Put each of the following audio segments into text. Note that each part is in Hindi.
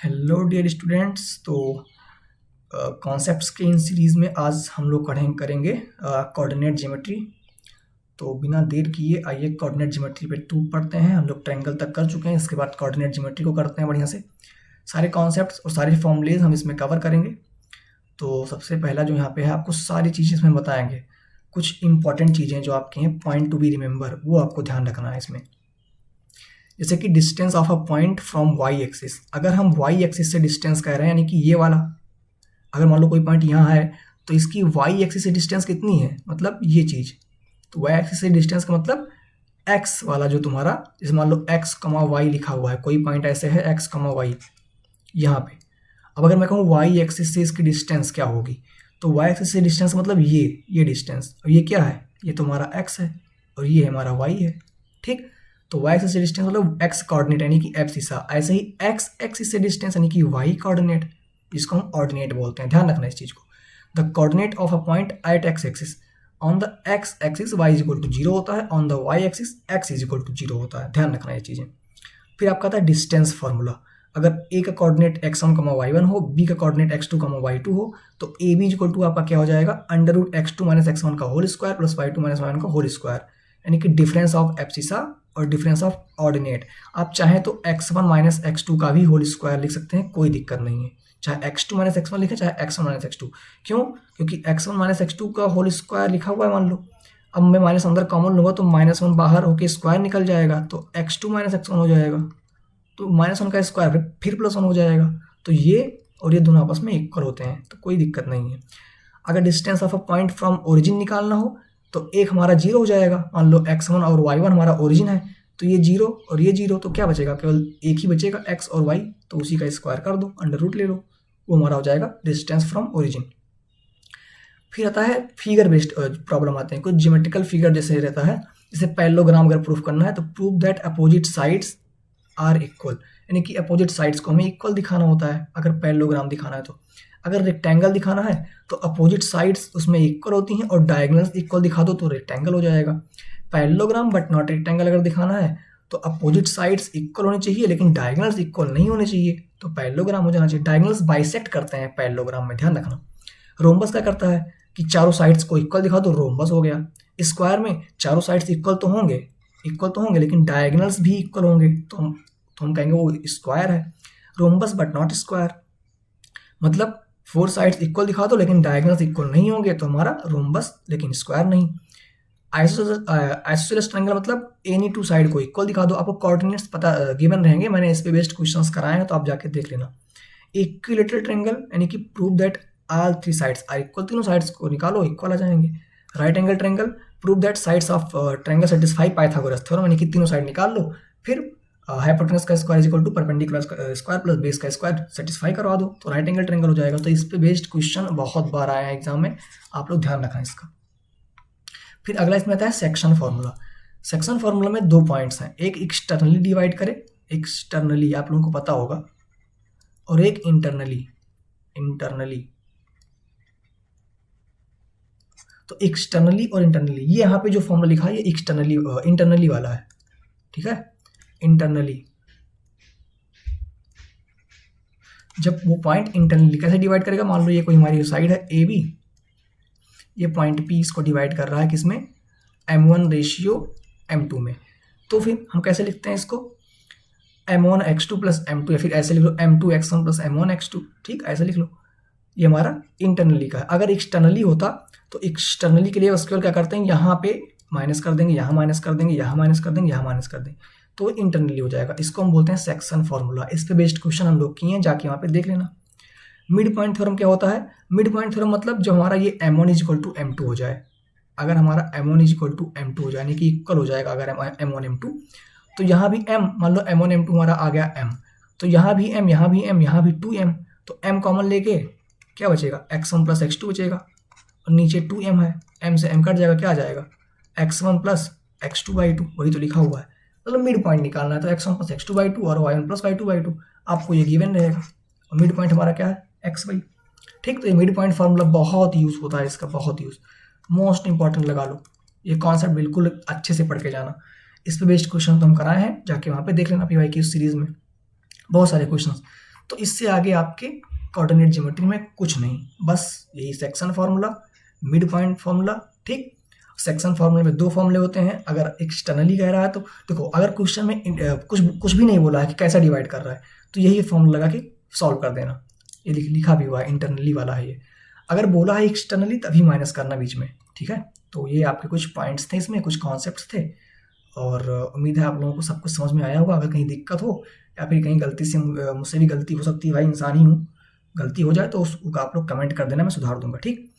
Hello dear students. तो कॉन्सेप्ट्स के इन सीरीज़ में आज हम लोग करेंगे कोऑर्डिनेट ज्योमेट्री। तो बिना देर किए आइए कोऑर्डिनेट ज्योमेट्री पे टू पढ़ते हैं। हम लोग ट्रायंगल तक कर चुके हैं, इसके बाद कोऑर्डिनेट ज्योमेट्री को करते हैं बढ़िया से। सारे कॉन्सेप्ट्स और सारे फॉर्मूलेज हम इसमें कवर करेंगे। तो सबसे पहला जो यहाँ पे है, आपको सारी चीज़ें इसमें बताएंगे। कुछ इंपॉर्टेंट चीज़ें जो आपकी हैं, पॉइंट टू बी रिमेंबर, वो आपको ध्यान रखना है इसमें। जैसे कि distance of a point from Y axis. अगर हम वाई एक्सिस से डिस्टेंस कह रहे हैं, यानी कि ये वाला, अगर मान लो कोई पॉइंट यहाँ है तो इसकी वाई एक्सिस से डिस्टेंस कितनी है, मतलब ये चीज़। तो वाई एक्सिस से डिस्टेंस का मतलब एक्स वाला जो तुम्हारा, जैसे मान लो एक्स कमा वाई लिखा हुआ है, कोई पॉइंट ऐसे है एक्स कमा वाई यहाँ पे। अब अगर मैं कहूँ वाई एक्सिस से इसकी डिस्टेंस क्या होगी, तो वाई एक्सिस से डिस्टेंस मतलब ये डिस्टेंस, और ये क्या है, ये तुम्हारा एक्स है और ये हमारा वाई है। ठीक, तो वाई एक्सिस से डिस्टेंस मतलब एक्स कोऑर्डिनेट यानी कि एब्सिसा। ऐसे ही एक्स एक्सिस से डिस्टेंस यानी कि वाई कोऑर्डिनेट, जिसको हम ऑर्डिनेट बोलते हैं। ध्यान रखना इस चीज़ को। The coordinate of a point at X axis, on the X axis Y is equal to 0 होता है, on the Y axis X is equal to 0 होता है। ध्यान रखना ये चीज़ें। फिर आपका आता है डिस्टेंस फार्मूला। अगर ए का कोऑर्डिनेट x1 कमा y1 हो, बी का कोऑर्डिनेट x2 कमा y2 हो, तो ए बी इक्वल टू आपका क्या हो जाएगा, under root x2 minus x1 का whole square plus y2 minus y1 का होल स्क्वायर, यानी कि डिफरेंस ऑफ एब्सिसा और डिफरेंस ऑफ ऑर्डिनेट। आप चाहें तो x1 माइनस x2 का भी होल स्क्वायर लिख सकते हैं, कोई दिक्कत नहीं है। चाहे x2 माइनस x1 लिखें, चाहे x1 माइनस x2। क्यों? क्योंकि x1 माइनस x2 का होल स्क्वायर लिखा हुआ है, मान लो। अब मैं माइनस अंदर कॉमन लूंगा तो -1 बाहर होके स्क्वायर निकल जाएगा, तो x2 माइनस x1 हो जाएगा। तो -1 का स्क्वायर फिर +1 हो जाएगा। तो ये और ये दोनों आपस में इक्वल होते हैं, तो कोई दिक्कत नहीं है। अगर distance of a point from origin निकालना हो तो एक हमारा 0 हो जाएगा। मान लो x1 और y1 हमारा ओरिजिन है, तो ये 0 और ये 0, तो क्या बचेगा, केवल एक ही बचेगा x और y, तो उसी का स्क्वायर कर दो, अंडर रूट ले लो, वो हमारा हो जाएगा डिस्टेंस फ्रॉम ओरिजिन। फिर आता है फिगर बेस्ड प्रॉब्लम आते हैं। कुछ ज्योमेट्रिकल फिगर जैसे रहता है, जैसे पैरेललोग्राम अगर प्रूफ करना है तो prove that opposite sides are equal, यानी कि अपोजिट साइड्स को हमें इक्वल दिखाना होता है अगर पैरेललोग्राम दिखाना है। तो अगर रेक्टेंगल दिखाना है तो अपोजिट साइड्स उसमें इक्वल होती हैं, और डायगोनल्स इक्वल दिखा दो तो रेक्टेंगल हो जाएगा। पैरेललोग्राम बट नॉट रेक्टेंगल अगर दिखाना है तो अपोजिट साइड्स इक्वल होनी चाहिए लेकिन डायगोनल्स इक्वल नहीं होने चाहिए, तो पैरेललोग्राम हो जाना चाहिए। डायगोनल्स बाइसेक्ट करते हैं पैरेललोग्राम में, ध्यान रखना। रोम्बस क्या करता है कि चारों साइड्स को इक्वल दिखा दो, रोम्बस हो गया। स्क्वायर में चारों साइड्स इक्वल तो होंगे लेकिन डायगोनल्स भी इक्वल होंगे, तो हम कहेंगे वो स्क्वायर है। रोम्बस बट नॉट स्क्वायर, मतलब 4 साइड्स इक्वल दिखा दो लेकिन डायगोनल्स इक्वल नहीं होंगे, तो हमारा रोम्बस लेकिन स्क्वायर नहीं। आइसोसेलेस ट्रायंगल मतलब एनी 2 साइड को इक्वल दिखा दो। आपको कोऑर्डिनेट्स पता गिवन रहेंगे, मैंने इस पे बेस्ड क्वेश्चंस कराए हैं, तो आप जाके देख लेना। इक्विलैटरल ट्रायंगल यानी कि prove that all 3 sides are equal, तीनों साइड्स को निकालो इक्वल आ जाएंगे। Right angle triangle, prove that sides of triangle satisfy Pythagoras theorem, यानी कि तीनों साइड निकाल लो, फिर हाइपोटेनस का square is equal to perpendicular square plus base का स्क्वायर सेटिस्फाई करवा दो, तो राइट एंगल ट्रायंगल हो जाएगा। तो इस पे बेस्ड क्वेश्चन बहुत बार आया है एग्जाम में, आप लोग ध्यान रखना इसका। फिर अगला इसमें आता है सेक्शन फार्मूला। सेक्शन फार्मूला में 2 पॉइंट्स हैं, एक एक्सटर्नली डिवाइड करे, एक्सटर्नली आप लोगों को पता होगा, और एक इंटरनली। तो एक्सटर्नली और इंटरनली, ये यहाँ पे जो फॉर्मूला लिखा है ये एक्सटर्नली इंटरनली वाला है, ठीक है। इंटरनली, जब वो पॉइंट इंटरनली कैसे डिवाइड करेगा, मान लो ये कोई हमारी साइड है ए बी, ये पॉइंट पी इसको डिवाइड कर रहा है किसमें, m1 रेशियो m2 में। तो फिर हम कैसे लिखते हैं इसको, m1 x2 प्लस m2, या फिर ऐसे लिख लो m2 x1 plus m1 x2, ठीक, ऐसे लिख लो। ये हमारा इंटरनली का है। अगर एक्सटर्नली होता तो एक्सटर्नली के लिए उसके क्या करते हैं, यहाँ पे माइनस कर देंगे, यहाँ माइनस कर देंगे, यहाँ माइनस कर देंगे, यहाँ माइनस कर देंगे, तो इंटरनली हो जाएगा। इसको हम बोलते हैं सेक्शन फार्मूला। इस पे बेस्ड क्वेश्चन हम लोग किए हैं, जाके वहाँ पे देख लेना। मिड पॉइंट थ्योरम क्या होता है, मिड पॉइंट थ्योरम मतलब जो हमारा ये m1 is equal to m2 हो जाए। अगर हमारा m1 is equal to m2 हो जाए, यानी कि इक्वल हो जाएगा अगर m1 m2, तो यहाँ भी m, मान लो m1 m2 हमारा आ गया m, तो यहाँ भी m, यहाँ भी m, यहाँ भी 2m, तो m कॉमन लेके क्या बचेगा, x1 प्लस x2 बचेगा, और नीचे 2m है, m से m कट जाएगा, क्या आ जाएगा, x1 प्लस x2/2, वही तो लिखा हुआ है। मतलब मिड पॉइंट निकालना है तो x1 प्लस x2/2 और y1 प्लस y2/2, आपको ये गिवन रहेगा। और मिड पॉइंट हमारा क्या है, xy, ठीक। तो ये मिड पॉइंट फार्मूला बहुत यूज होता है, इसका बहुत यूज, मोस्ट इंपॉर्टेंट लगा लो। ये कॉन्सेप्ट बिल्कुल अच्छे से पढ़ के जाना। इस पे बेस्ड क्वेश्चन तो हम कराए हैं, जाके वहाँ पे देख लेना PYQ सीरीज में, बहुत सारे क्वेश्चन। तो इससे आगे आपके कोऑर्डिनेट ज्योमेट्री में कुछ नहीं, बस यही section formula, mid point formula, ठीक। सेक्शन फार्मूले में 2 फॉर्मूले होते हैं। अगर एक्सटर्नली कह रहा है तो देखो, अगर क्वेश्चन में कुछ भी नहीं बोला है कि कैसा डिवाइड कर रहा है, तो यही फॉर्मूला लगा के सॉल्व कर देना। ये लिखा भी हुआ है, इंटरनली वाला है ये। अगर बोला है एक्सटर्नली तभी माइनस करना बीच में, ठीक है। तो ये आपके कुछ पॉइंट्स थे, इसमें कुछ कॉन्सेप्ट्स थे, और उम्मीद है आप लोगों को सब कुछ समझ में आया होगा। अगर कहीं दिक्कत हो या फिर कहीं गलती से मुझसे भी गलती हो सकती है, भाई इंसान ही हूँ, गलती हो जाए तो उसको आप लोग कमेंट कर देना, मैं सुधार दूंगा, ठीक।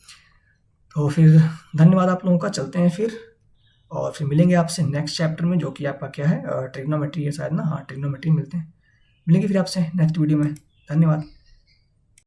तो फिर धन्यवाद आप लोगों का, चलते हैं फिर, और फिर मिलेंगे आपसे नेक्स्ट चैप्टर में, जो कि आपका क्या है, ट्रिग्नोमेट्री है शायद ना, हाँ ट्रिग्नोमेट्री। मिलते हैं, मिलेंगे फिर आपसे नेक्स्ट वीडियो में। धन्यवाद।